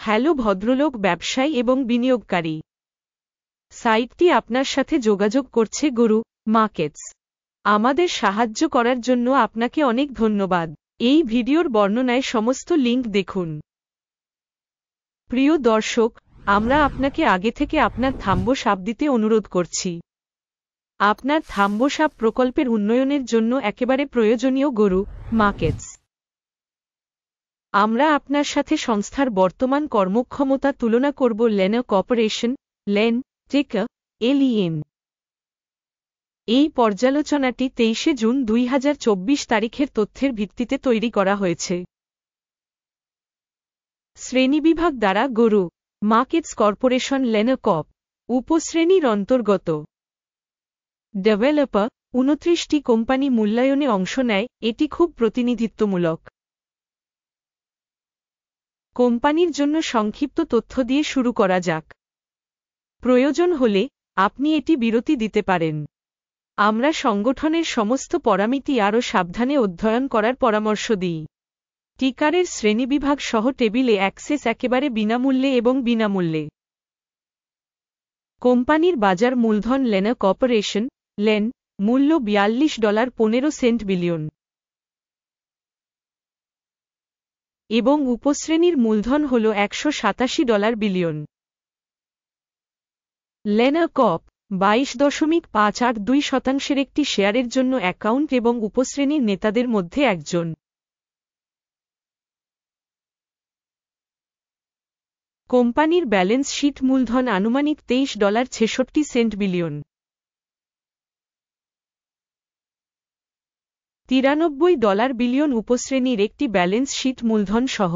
Hello ভদ্রলোক ব্যবসায়ী এবং বিনিয়োগকারী। সাইটটি আপনার সাথে যোগাযোগ করছে গুরু মার্কেটস। আমাদের সাহায্য করার জন্য আপনাকে অনেক ধন্যবাদ। এই ভিডিওর বর্ণনায় সমস্ত লিঙ্ক দেখুন। প্রিয় দর্শক, আমরা আপনাকে আগে থেকে আপনার থাম্বসাপ দিতে অনুরোধ করছি। আপনার থাম্বসাপ প্রকল্পের উন্নয়নের জন্য একেবারে প্রয়োজনীয় গুরু মার্কেটস। আমরা আপনার সাথে সংস্থার বর্তমান কর্মক্ষমতা তুলনা করব লেন কর্পোরেশন, লেন টিকার LEN। এই পর্যালোচনাটি 23 জুন 2024 তারিখের তথ্যের ভিত্তিতে তৈরি করা হয়েছে। শ্রেণীবিভাগ দ্বারা গুরু মার্কেটস কর্পোরেশন লেন কর্প উপশ্রেণীর অন্তর্গত। ডেভেলপার 29টি কোম্পানি মূল্যায়নে অংশ নেয়। এটি খুব প্রতিনিধিত্বমূলক। কোম্পানির জন্য সংক্ষিপ্ত তথ্য দিয়ে শুরু করা যাক। প্রয়োজন হলে আপনি এটি বিরতি দিতে পারেন। আমরা সংগঠনের সমস্ত পরামিতি আরও সাবধানে অধ্যয়ন করার পরামর্শ দিই। টিকারের শ্রেণীবিভাগ সহ টেবিলে অ্যাক্সেস একেবারে বিনামূল্যে এবং বিনামূল্যে। কোম্পানির বাজার মূলধন লেন কর্পোরেশন, লেন, মূল্য $42.15 বিলিয়ন এবং উপশ্রেণীর মূলধন হল $187 বিলিয়ন। লেন কর্প 22.582% একটি শেয়ারের জন্য অ্যাকাউন্ট এবং উপশ্রেণীর নেতাদের মধ্যে একজন। কোম্পানির ব্যালেন্স শীট মূলধন আনুমানিক $23.66 বিলিয়ন। $93 বিলিয়ন উপশ্রেণীর একটি ব্যালেন্স শীট মূলধন সহ।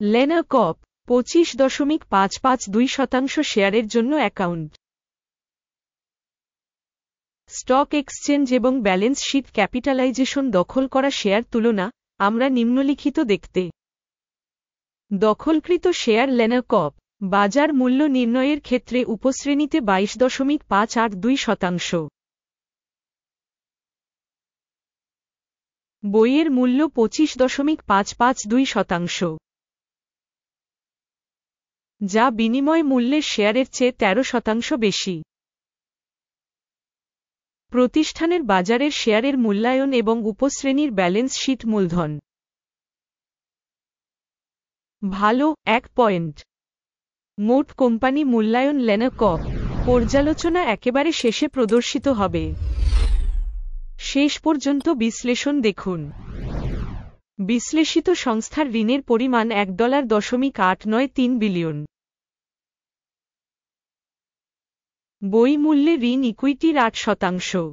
লেন কর্প 25.552% শেয়ারের জন্য অ্যাকাউন্ট। স্টক এক্সচেঞ্জ এবং ব্যালেন্স শীট ক্যাপিটালাইজেশন দখল করা শেয়ার তুলনা আমরা নিম্নলিখিত দেখতে। দখলকৃত শেয়ার লেন কর্প বাজার মূল্য নির্ণয়ের ক্ষেত্রে উপশ্রেণীতে 22.582%। বইয়ের মূল্য 25.552%, যা বিনিময় মূল্যের শেয়ারের চেয়ে 13% বেশি। প্রতিষ্ঠানের বাজারের শেয়ারের মূল্যায়ন এবং উপশ্রেণীর ব্যালেন্স শীট মূলধন। ভালো 1 পয়েন্ট। মোট কোম্পানি মূল্যায়ন লেন কর্প পর্যালোচনা একেবারে শেষে প্রদর্শিত হবে। শেষ পর্যন্ত বিশ্লেষণ দেখুন। বিশ্লেষিত সংস্থার ঋণের পরিমাণ $1.893 বিলিয়ন। বই মূল্যে ঋণ ইকুইটির 8%।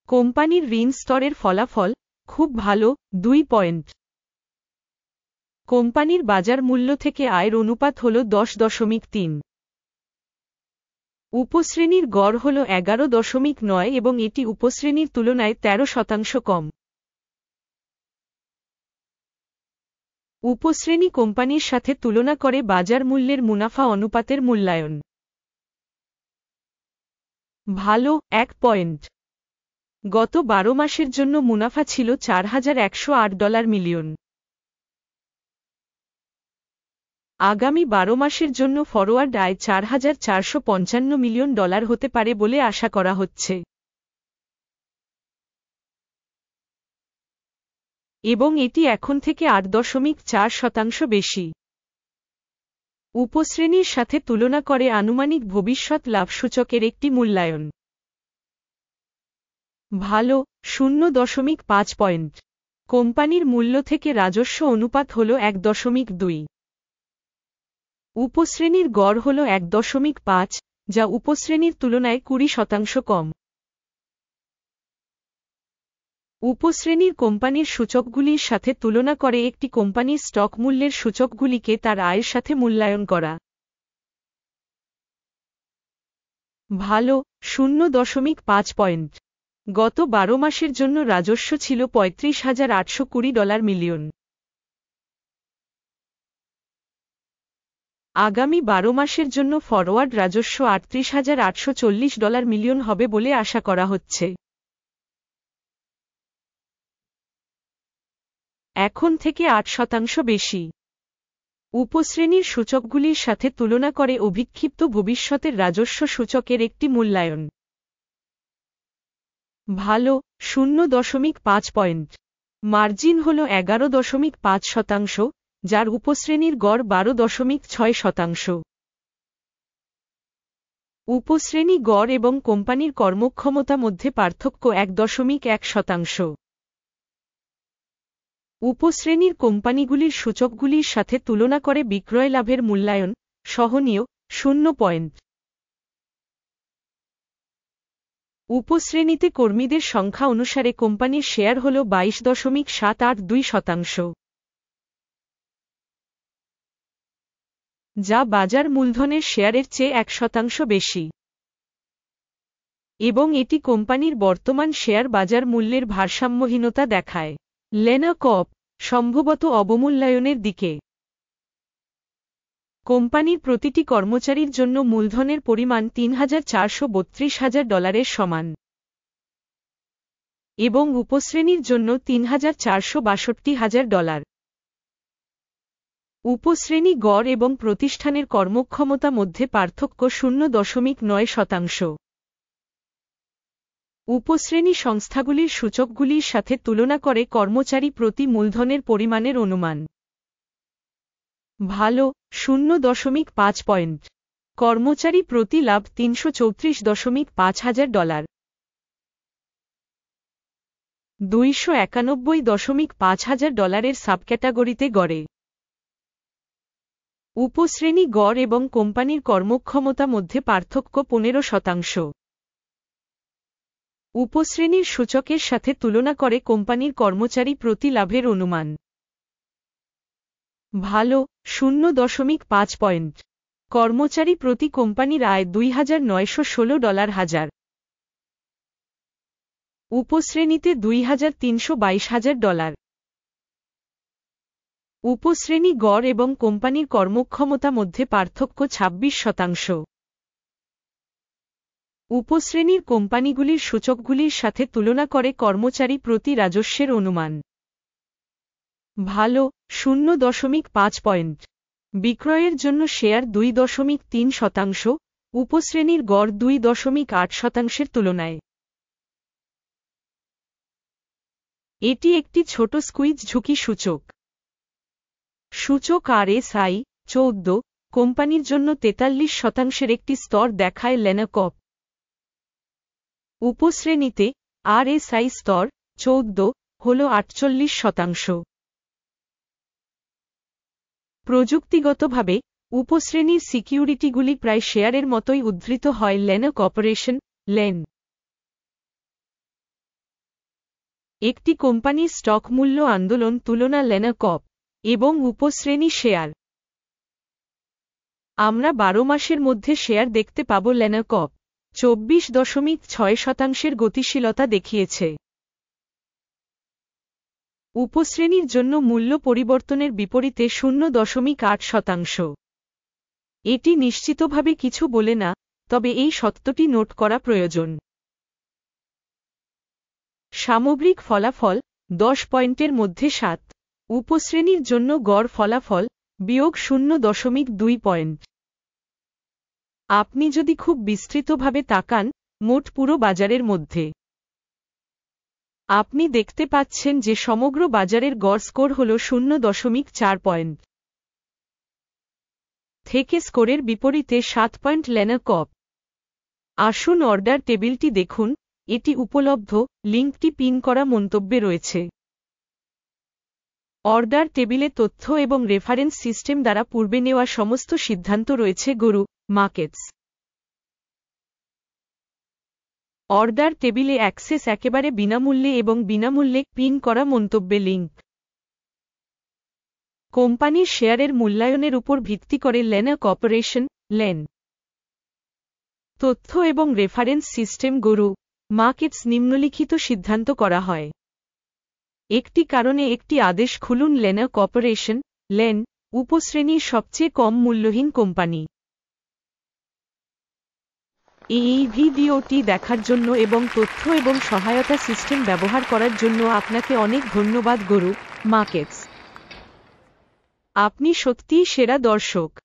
কোম্পানির ঋণ স্তরের ফলাফল খুব ভালো 2 পয়েন্ট। কোম্পানির বাজার মূল্য থেকে আয়ের অনুপাত হল 10.3। উপশ্রেণীর গড় হল 11.9 এবং এটি উপশ্রেণীর তুলনায় 13% কম। উপশ্রেণী কোম্পানির সাথে তুলনা করে বাজার মূল্যের মুনাফা অনুপাতের মূল্যায়ন। ভালো 1 পয়েন্ট। গত 12 মাসের জন্য মুনাফা ছিল $4108 মিলিয়ন। আগামী 12 মাসের জন্য ফরওয়ার্ড আয় $4455 মিলিয়ন হতে পারে বলে আশা করা হচ্ছে। এবং এটি এখন থেকে 8.4% বেশি। উপশ্রেণীর সাথে তুলনা করে আনুমানিক ভবিষ্যৎ লাভ সূচকের একটি মূল্যায়ন। ভালো 0.5 পয়েন্ট। কোম্পানির মূল্য থেকে রাজস্ব অনুপাত হল 1.2। উপশ্রেণীর গড় হল 1.5, যা উপশ্রেণীর তুলনায় 20% কম। উপশ্রেণীর কোম্পানির সূচকগুলির সাথে তুলনা করে একটি কোম্পানির স্টক মূল্যের সূচকগুলিকে তার আয়ের সাথে মূল্যায়ন করা। ভালো 0.5 পয়েন্ট। গত 12 মাসের জন্য রাজস্ব ছিল $35,820 মিলিয়ন। আগামী 12 মাসের জন্য ফরওয়ার্ড রাজস্ব $38,840 মিলিয়ন হবে বলে আশা করা হচ্ছে। এখন থেকে 8% বেশি। উপশ্রেণীর সূচকগুলির সাথে তুলনা করে অভিক্ষিপ্ত ভবিষ্যতের রাজস্ব সূচকের একটি মূল্যায়ন। ভালো 0.5 পয়েন্ট। মার্জিন হল 11.5%, যার উপশ্রেণীর গড় 12.6%। উপশ্রেণী গড় এবং কোম্পানির কর্মক্ষমতা মধ্যে পার্থক্য 1.1%। উপশ্রেণীর কোম্পানিগুলির সূচকগুলির সাথে তুলনা করে বিক্রয় লাভের মূল্যায়ন সহনীয় 0 পয়েন্ট। উপশ্রেণীতে কর্মীদের সংখ্যা অনুসারে কোম্পানির শেয়ার হল 22.782%, যা বাজার মূলধনের শেয়ারের চেয়ে 1% বেশি, এবং এটি কোম্পানির বর্তমান শেয়ার বাজার মূল্যের ভারসাম্যহীনতা দেখায়। লেনা কর্প সম্ভবত অবমূল্যায়নের দিকে। কোম্পানির প্রতিটি কর্মচারীর জন্য মূলধনের পরিমাণ $3,432,000 সমান, এবং উপশ্রেণীর জন্য $3,462,000। উপশ্রেণী গড় এবং প্রতিষ্ঠানের কর্মক্ষমতা মধ্যে পার্থক্য 0.9%। উপশ্রেণী সংস্থাগুলির সূচকগুলির সাথে তুলনা করে কর্মচারী প্রতি মূলধনের পরিমাণের অনুমান। ভালো 0.5 পয়েন্ট। কর্মচারী প্রতি লাভ $334,500, $291,500 সাবক্যাটাগরিতে গড়ে। উপশ্রেণী গড় এবং কোম্পানির কর্মক্ষমতা মধ্যে পার্থক্য 15%। উপশ্রেণীর সূচকের সাথে তুলনা করে কোম্পানির কর্মচারী প্রতি লাভের অনুমান। ভালো 0.5 পয়েন্ট। কর্মচারী প্রতি কোম্পানির আয় $2,916,000, উপশ্রেণীতে $2,322,000। উপশ্রেণী গড় এবং কোম্পানির কর্মক্ষমতা মধ্যে পার্থক্য 26%। উপশ্রেণীর কোম্পানিগুলির সূচকগুলির সাথে তুলনা করে কর্মচারী প্রতি রাজস্বের অনুমান। ভালো 0.5 পয়েন্ট। বিক্রয়ের জন্য শেয়ার 2.3%, উপশ্রেণীর গড় 2.8%-এর তুলনায়। এটি একটি ছোট স্কুইজ ঝুঁকি সূচক। সূচক RSI 14 কোম্পানির জন্য 43%-এর একটি স্তর দেখায় লেনা কর্প। উপশ্রেণীতে RSI স্তর 14 হল 48%। প্রযুক্তিগতভাবে উপশ্রেণীর সিকিউরিটিগুলি প্রায় শেয়ারের মতোই উদ্ধৃত হয় লেনা কর্পোরেশন, লেন। একটি কোম্পানির স্টক মূল্য আন্দোলন তুলনা লেনা কর্প এবং উপশ্রেণী শেয়ার। আমরা 12 মাসের মধ্যে শেয়ার দেখতে পাব লেনা কর্প 24.6%-এর গতিশীলতা দেখিয়েছে। উপশ্রেণীর জন্য মূল্য পরিবর্তনের বিপরীতে 0.8%। এটি নিশ্চিতভাবে কিছু বলে না, তবে এই সত্যটি নোট করা প্রয়োজন। সামগ্রিক ফলাফল 10 পয়েন্টের মধ্যে 7। উপশ্রেণীর জন্য গড় ফলাফল বিয়োগ 0.2 পয়েন্ট। আপনি যদি খুব বিস্তৃতভাবে তাকান, মোট পুরো বাজারের মধ্যে, আপনি দেখতে পাচ্ছেন যে সমগ্র বাজারের গড় স্কোর হল 0.4 পয়েন্ট। থেকে স্কোরের বিপরীতে 7 পয়েন্ট লেনা কর্প। আসুন অর্ডার টেবিলটি দেখুন, এটি উপলব্ধ, লিঙ্কটি পিন করা মন্তব্যে রয়েছে। অর্ডার টেবিলে তথ্য এবং রেফারেন্স সিস্টেম দ্বারা পূর্বে নেওয়া সমস্ত সিদ্ধান্ত রয়েছে গরু মার্কেটস। অর্ডার টেবিলে অ্যাক্সেস একেবারে বিনামূল্যে এবং বিনামূল্যে পিন করা মন্তব্যে লিঙ্ক। কোম্পানির শেয়ারের মূল্যায়নের উপর ভিত্তি করে লেনা কর্পোরেশন, লেন। তথ্য এবং রেফারেন্স সিস্টেম গরু মার্কেটস নিম্নলিখিত সিদ্ধান্ত করা হয়। একটি কারণে একটি আদেশ খুলুন লেনা কর্পোরেশন, লেন, উপশ্রেণীর সবচেয়ে কম মূল্যহীন কোম্পানি। এই ভিডিওটি দেখার জন্য এবং তথ্য এবং সহায়তা সিস্টেম ব্যবহার করার জন্য আপনাকে অনেক ধন্যবাদ গরু। মার্কেটস। আপনি সত্যিই সেরা দর্শক।